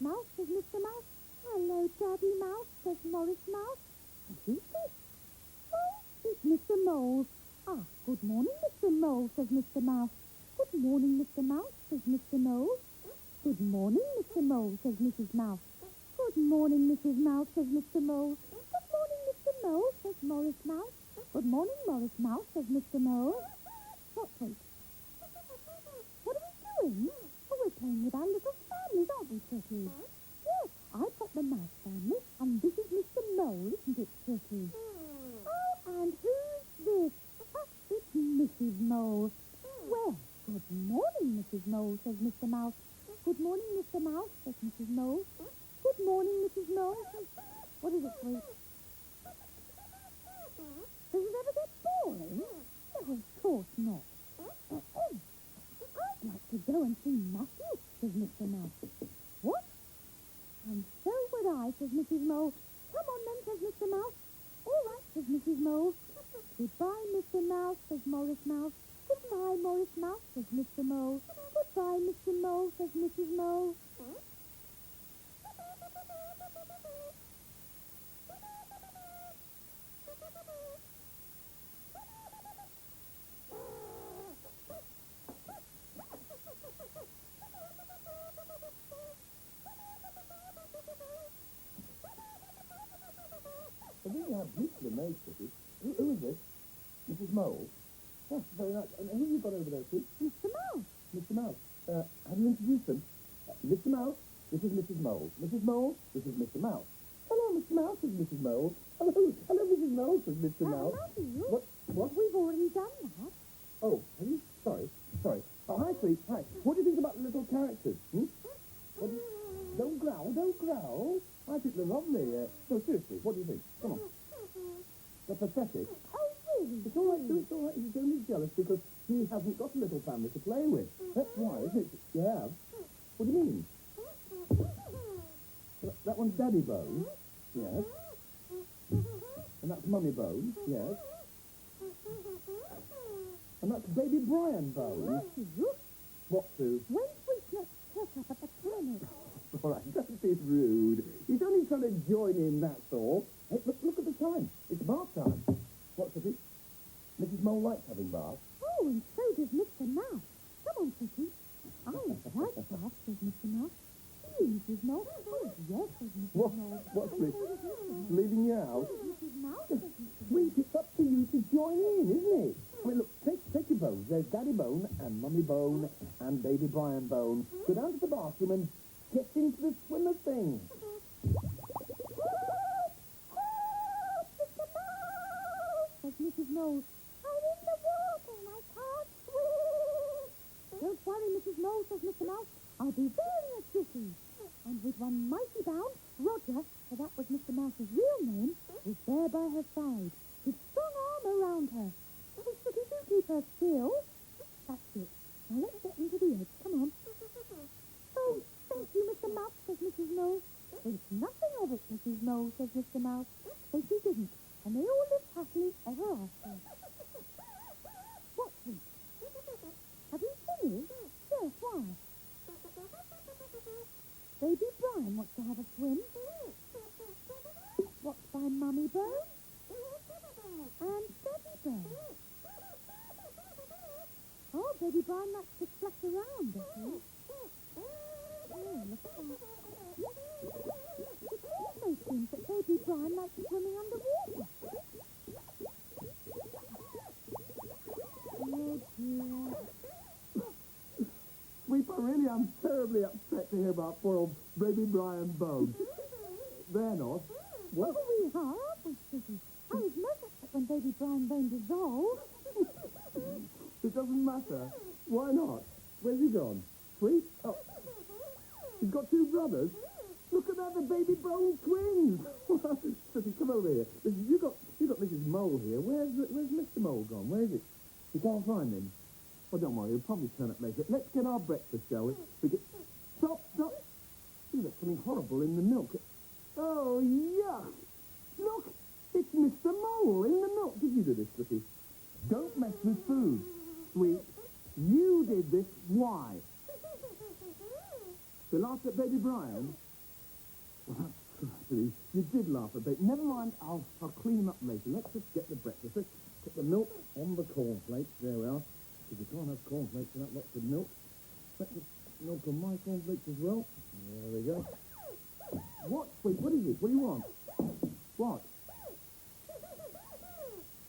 Mouse, says Mr. Mouse. Hello, Daddy Mouse, says Morris Mouse. And who's this? Oh, it's Mr. Mole. Ah, good morning, Mr. Mole, says Mr. Mouse. Good morning, Mr. Mouse, says Mr. Mole. Good morning, Mr. Mole, says Mrs. Mouse. Good morning, Mrs. Mouse, says Mr. Mole. Good morning, Mr. Mole, says Morris Mouse. Good morning, Morris Mouse, says Mr. Mole. Wait. What are we doing? Oh, we're playing with our little families, aren't we, Pretty? Yes, I've got the mouse family, and this is Mr. Mole, isn't it, Pretty? Oh, and who's this? It's Mrs. Mole. Well, good morning, Mrs. Mole, says Mr. Mouse. Good morning, Mr. Mouse, says Mrs. Mole. Good morning, Mrs. Mole. What is it, Sweet? Does it ever get boring? No, of course not. I'd like to go and see Matthew, says Mr. Mouse. What? And so would I, says Mrs. Mole. Come on then, says Mr. Mouse. All right, says Mrs. Mole. Goodbye, Mr. Mouse, says Morris Mouse. Goodbye, Morris Mouse, says Mr. Mole. Goodbye, Mr. Mole, says Mrs. Mole. I think you have beautifully made, Kitty. Who is this? Mrs. Mole? Oh, very nice. And who have you got over there, Sweet? Mr. Mouse. Mr. Mouse. Have you introduced them? Mr. Mouse, this is Mrs. Mole. Mrs. Mole, this is Mr. Mouse. Hello, Mr. Mouse, says Mrs. Mole. Hello, Mrs. Mole, says Mr. Mouse. Matthew? What? We've already done that. Oh, have you? Sorry. Oh, hi, Sweet. Hi. What do you think about the little characters? Don't growl. I think they're lovely. No, seriously, what do you think? Come on. They're pathetic. Oh, really? It's all right, Sue, it's all right. He's only jealous because he hasn't got a little family to play with. That's why, isn't it? You have? What do you mean? That one's Daddy Bone. Yes. And that's Mummy Bone. Yes. And that's Baby Brian Bone. What, Sue? When's we next set up at the clinic? All right, don't be rude. He's only trying to join in, that's all. Hey, look at the time. It's bath time. What's it? Mrs. Mole likes having baths. Oh, and so does Mr. Mouse. Come on, Kitty. I like baths, says Mr. Mouse. You, Mrs. Mole. Oh, yes, says Mrs. Mole. What's And this? so does Mr. Mouse. Leaving you out? Mrs. Mouse, says Mr. Mouse. Sweet, it's up to you to join in, isn't it? I mean, look, take your bones. There's Daddy Bone and Mummy Bone and Baby Brian Bone. Go down to the bathroom and get into the swimmer thing. Says Mrs. Mole. I'm in the water and I can't swim. Don't worry, Mrs. Mole, says Mr. Mouse. I'll be there in a jiffy. And with one mighty bound, Roger, for that was Mr. Mouse's real name, was there by her side, with strong arm around her. Oh, Sooty, do keep her still. That's it. Now let's get into the edge. Come on. Oh, thank you, Mr. Mouse, says Mrs. Mole. Think nothing of it, Mrs. Mole, says Mr. Mouse. So she didn't, and they all lived happily ever after. What's this? Have you finished? Yes, why? Baby Brian wants to have a swim. What's by Mummy Bone? And Daddy Bone. Oh, Baby Brian likes to splash around, does he? Oh, look at that. It also seems that Baby Brian likes swimming underwater. Oh, dear. Sweet, I really am terribly upset to hear about poor old Baby Brian Bone. They're not. What? Oh, we are, aren't we, Sooty? I was most upset when Baby Brian Bone dissolved. It doesn't matter. Why not? Where's he gone? Sweet? Oh. He's got two brothers? Look at that, the Baby Bone twins! Sooty, come over here. Listen, you got Mrs. Mole here. Where's Mr. Mole gone? Where is it? You can't find him. Well, don't worry, he'll probably turn up later. Let's get our breakfast, shall we? Stop! Ooh, there's something horrible in the milk. Oh, yuck! Look! It's Mr. Mole in the milk. Did you do this, Sooty? Don't mess with food. Sweet, you did this. Why? The laughed at Baby Brian? Actually, you did laugh a bit. Never mind, I'll clean them up later. Let's just get the breakfast. Let's put the milk on the cornflakes. There we are. Because you can't have cornflakes without lots of milk. Let the milk on my cornflakes as well. There we go. What? Wait, what is it? What do you want? What?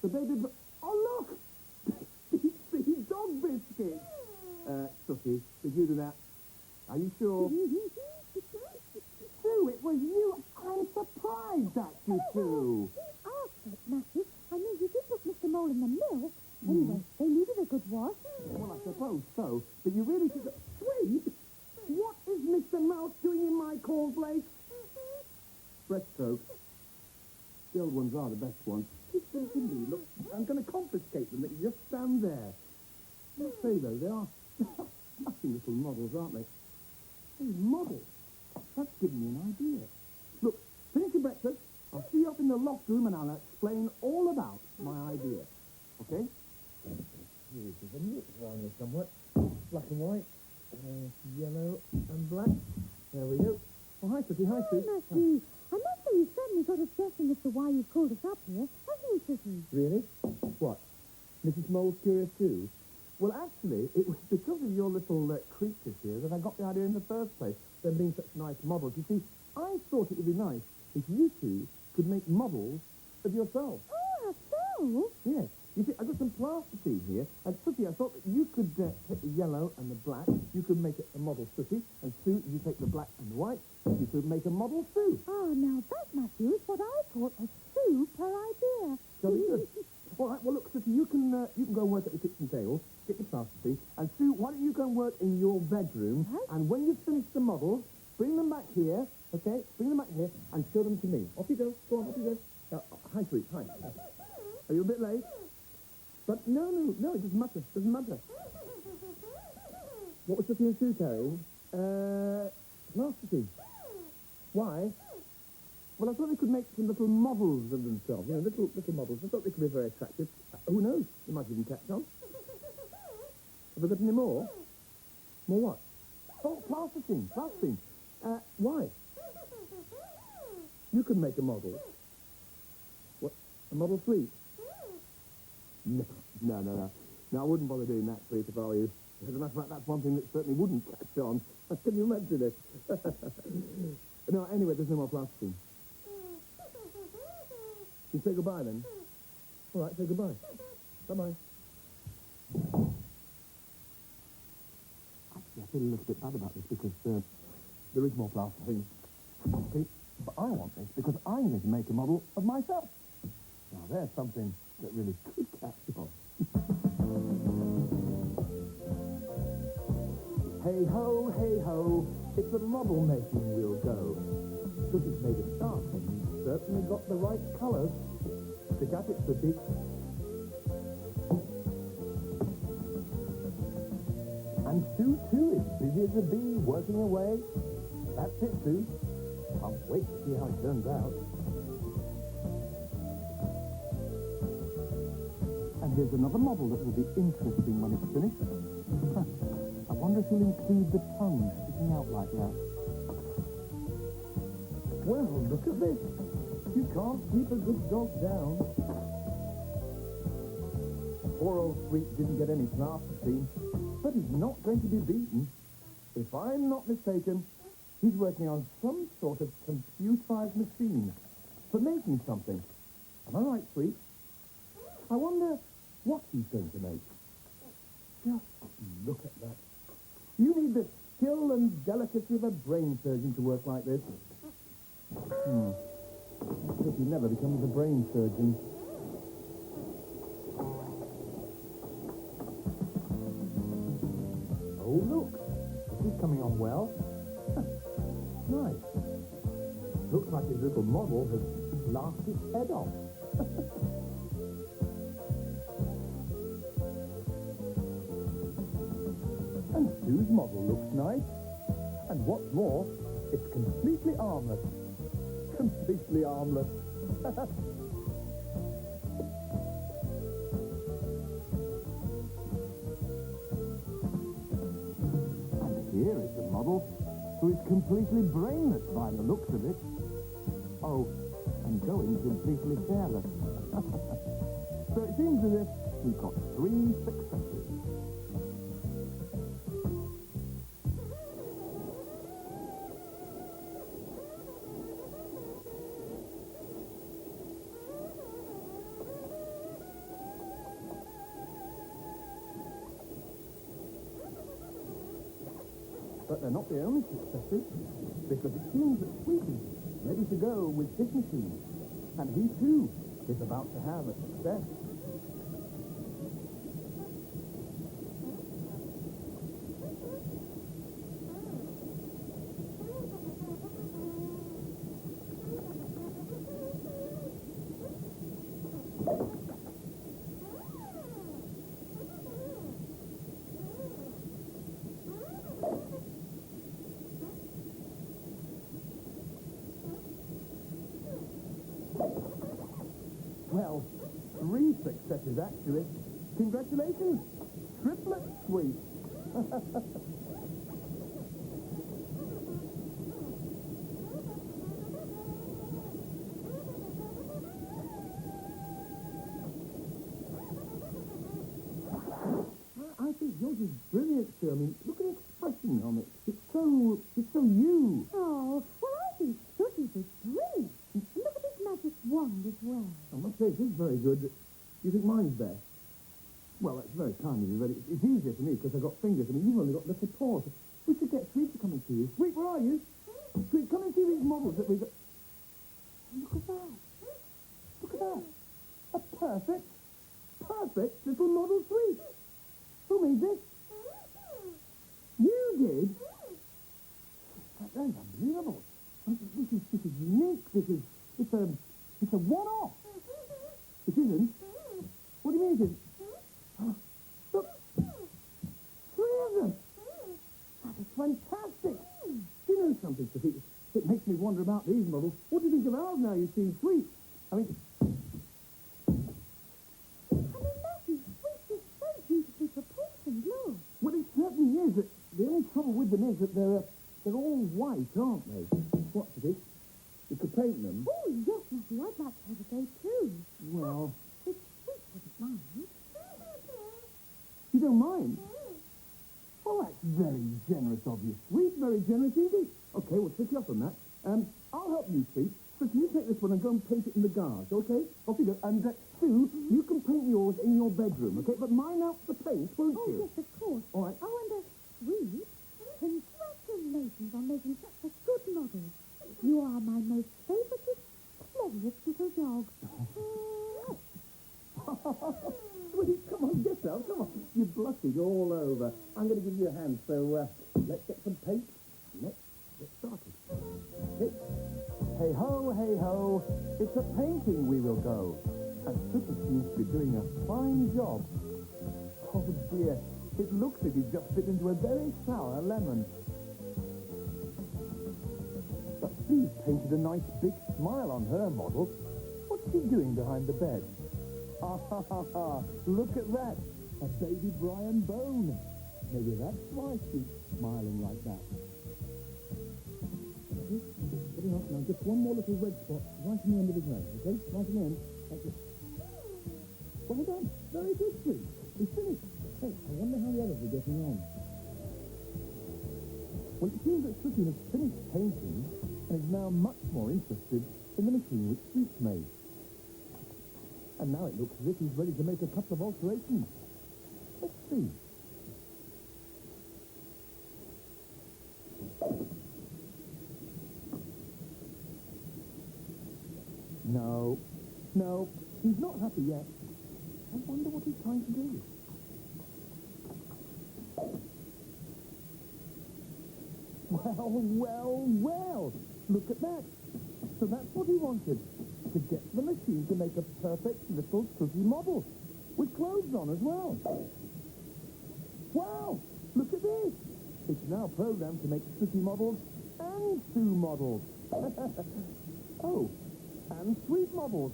The baby... Oh, look! It's dog biscuits! Sooty, did you do that? Are you sure? Sue, it was you. I'm surprised at you two. But, Matthew, I mean, you did put Mr. Mole in the milk. Anyway, they needed a good wash. Well, I suppose so. But you really should... Sweet? What is Mr. Mouse doing in my cornflakes? Breaststroke. The old ones are the best ones. Listen to me. Look, I'm going to confiscate them. They can just stand there. Let's say, though, they are smashing little models, aren't they? Hey, models. That's given me an idea. Look, finish your breakfast. I'll see you up in the loft room and I'll explain all about my idea. Okay? Here's the milk around here somewhere. Black and white. Yellow and black. There we go. Oh, hi, Sooty. Hi, Sue. Matthew, I must say you certainly got us guessing as to why you called us up here, haven't you, Sooty? Really? What? Mrs. Mole's curious too? Well, actually, it was because of your little creatures here that I got the idea in the first place. Them being such nice models. You see, I thought it would be nice if you two could make models of yourselves. Oh, ourselves? Yes. You see, I've got some plasticine here, and Sooty, I thought that you could take the yellow and the black, you could make it a model Sooty, and Sue, you take the black and the white, you could make a model Sue. Oh, now that, Matthew, is what I call a super idea. Jolly good. All right, well, look, Sooty, you can go and work at the kitchen table, get the plasticine, and Sue, why don't you go and work in your bedroom, Right. and when you've finished the models, bring them back here, okay? Bring them back here, and show them to me. Off you go. Go on, off you go. Hi, Sweet, hi. Are you a bit late? But no, it doesn't matter. Doesn't matter. What was Sooty and Sue carrying? Plasticine. Why? Well, I thought they could make some little models of themselves. You know, little models. I thought they could be very attractive. Who knows? They might even catch on. Have I got any more? More what? Oh, plasticine. Plasticine. Why? You could make a model. What? A model Sweet? No. No, I wouldn't bother doing that, Sweet, if I were you. As a matter of fact, that's one thing that certainly wouldn't catch on. Can you imagine it? No, anyway, there's no more plasticine. You say goodbye, then? All right, say goodbye. Bye-bye. Actually, I feel a little bit bad about this because there is more plasticine. See? But I want this because I'm going to make a model of myself. Now, there's something that really could catch on. Hey ho, it's the model making we'll go. Sooty's made a start and he's certainly got the right colours. Stick at it, Sooty. And Sue, too, is busy as a bee, working away. That's it, Sue. Can't wait to see how it turns out. And here's another model that will be interesting when it's finished. I wonder if he'll include the tongue sticking out like that. Well, look at this. You can't keep a good dog down. Poor old Sweet didn't get any plasticine, but he's not going to be beaten. If I'm not mistaken, he's working on some sort of computerized machine for making something. Am I right, Sweet? I wonder what he's going to make. Just look at that. You need the skill and delicacy of a brain surgeon to work like this. I hope he never becomes a brain surgeon. Oh, look. This is coming on well. Nice. Looks like his little model has laughed his head off. And Sue's model looks nice. And what's more, it's completely armless. Completely harmless. And here is the model who is completely brainless by the looks of it. Oh, and going completely careless. So it seems as if we've got 3 successes. But they're not the only successes, because it seems that Sweet is ready to go with his machine. And he, too, is about to have a success. Well, 3 successes, actually. Congratulations! Triplet Sweet. I think yours is brilliant, sir. I mean, look at the expression on it. It's so you. Oh, well, I think Sooty's is brilliant. And look at his magic wand as well. I must say, it is very good. Do you think mine's best? Well, that's very kind of you, but it's easier for me because I've got fingers. I mean, you've only got little paws. We should get Sweet to come and see you. Sweet, where are you? Sweet, come and see these models that we've got. Look at that. Look at that. A perfect little model Sweet. Who made this? You did? That is unbelievable. This is unique. It's a one-off. It isn't? What do you mean it isn't? Look, 3 of them. That is fantastic. Do you know something, Sophie? It makes me wonder about these models. What do you think of ours now you've seen Sweet? I mean, Matthew, Sweet is so beautifully proportioned, look. well, it certainly is. The only trouble with them is that they're all white, aren't they? What's this? You could paint them. Oh, yes, Matthew, I'd like to have a go too. Well, If Sweet wouldn't mind. you don't mind? Well, that's very generous of you, Sweet. Very generous indeed. Okay, we'll take you up on that. I'll help you, Sweet. So can you take this one and go and paint it in the garage, okay? Off you go. And Sue, you can paint yours in your bedroom, okay? But mine out the paint, won't Oh, you? yes, of course. All right. Oh, and Sweet, congratulations on making such a good model. You are my most favourite, cleverest little dog. Sweet, come on, get up, come on. You're blushing all over. I'm going to give you a hand, so let's get some paint. Let's get started. Okay. Hey ho, it's a painting we will go. And Sooty seems to be doing a fine job. Oh dear, it looks as if he's just bit into a very sour lemon. But Sue's painted a nice big smile on her model. What's she doing behind the bed? Look at that, a baby Brian bone. Maybe that's why she's smiling like that. Now, just one more little red spot right in the end of his nose, okay? Right in the end. That's it. Well done. Very good, Sweet. He's finished. Hey, I wonder how the others are getting on. Well, it seems that Sooty has finished painting and is now much more interested in the machine which Sweet's made. And now it looks as if he's ready to make a couple of alterations. Let's see. No, he's not happy yet. I wonder what he's trying to do. Well, look at that. So that's what he wanted, to get the machine to make a perfect little Sooty model, with clothes on as well. Wow, look at this. It's now programmed to make Sooty models and Sue models. Oh, and Sweet models.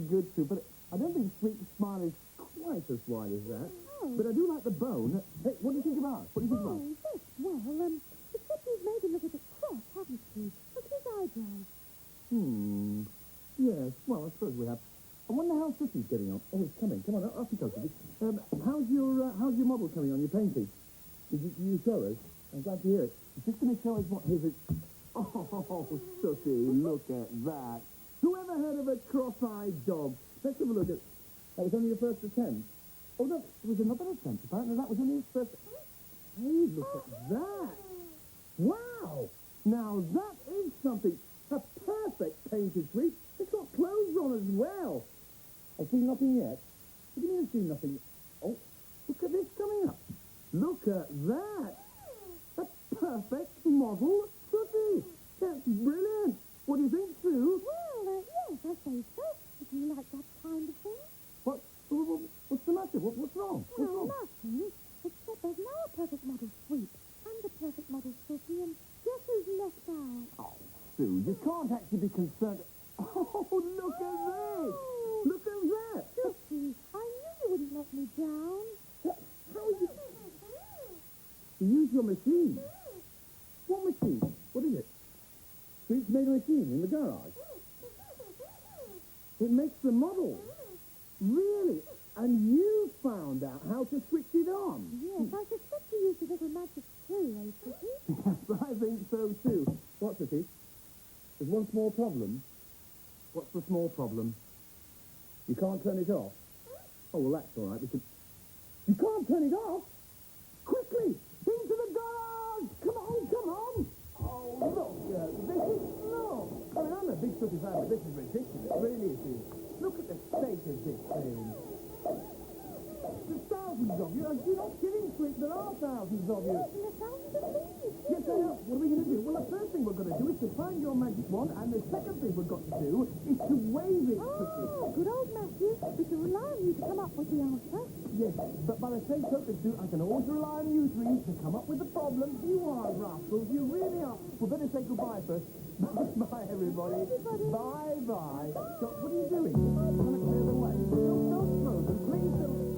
good, Sue, but I don't think Sweet's smile is quite as wide as that. Oh. But I do like the bone. Hey, what do you think about? What do you think about? Oh, yes, well, except you've made him look a bit cross, haven't you? Look at his eyebrows. Yes, well, I suppose we have. I wonder how Sooty's getting on. Oh, it's coming. Come on, up you go, Sooty. How's your model coming on, your painting? Did you show us? I'm glad to hear it. Is this going to show us what his... Oh, Sooty, look at that. Who ever heard of a cross-eyed dog? Let's have a look at... That was only your first attempt. Oh, no, it was another attempt. Apparently that was only his first... Hey, look at that. Wow. Now, that is something. A perfect painted Sweet. It's got clothes on as well. I've seen nothing yet. What do you mean I've seen nothing yet? Oh, look at this coming up. Look at that. A perfect model Sooty. That's brilliant. What do you think, Sue? Well, yes, I say so. If you like that kind of thing. What's the matter? What's wrong? What's Well, wrong? nothing. Except there's now a perfect model Sweet and a perfect model Sooty, and guess who's left out? Oh, Sue, you can't actually be concerned. Oh, look at this. Oh, Look at that. Sooty, I knew you wouldn't let me down. How are you? You use your machine. What machine? What is it? Sweet's made a machine in the garage. It makes the model. Really? And you found out how to switch it on? Yes, I suspect you used a little magic too, eh, Sooty? Yes, I think so too. What, Sooty? There's one small problem. What's the small problem? You can't turn it off? Oh, well, that's all right. You can't turn it off? Quickly! Into the garage! Come on, come on! Oh, look at this! Look! I mean, I'm a big Sooty fan, but this is ridiculous. Really, it is. Look at the state of this thing. There's thousands of you. You're not kidding, Sweet. There are thousands of you. Yes, and there's thousands of these. Yes, I know. What are we going to do? Well, the first thing we're going to do is to find your magic wand, and the second thing we've got to do is to wave it, Sooty. Oh, good old Matthew. We can rely on you to come up with the answer. Yes, but by the same token, Sue, I can always rely on you three to come up with the problems. You are rascals. You really are. We'll better say goodbye first. Bye, everybody. Bye-bye. What are you doing? You're trying to clear the way. Don't throw them. Please don't.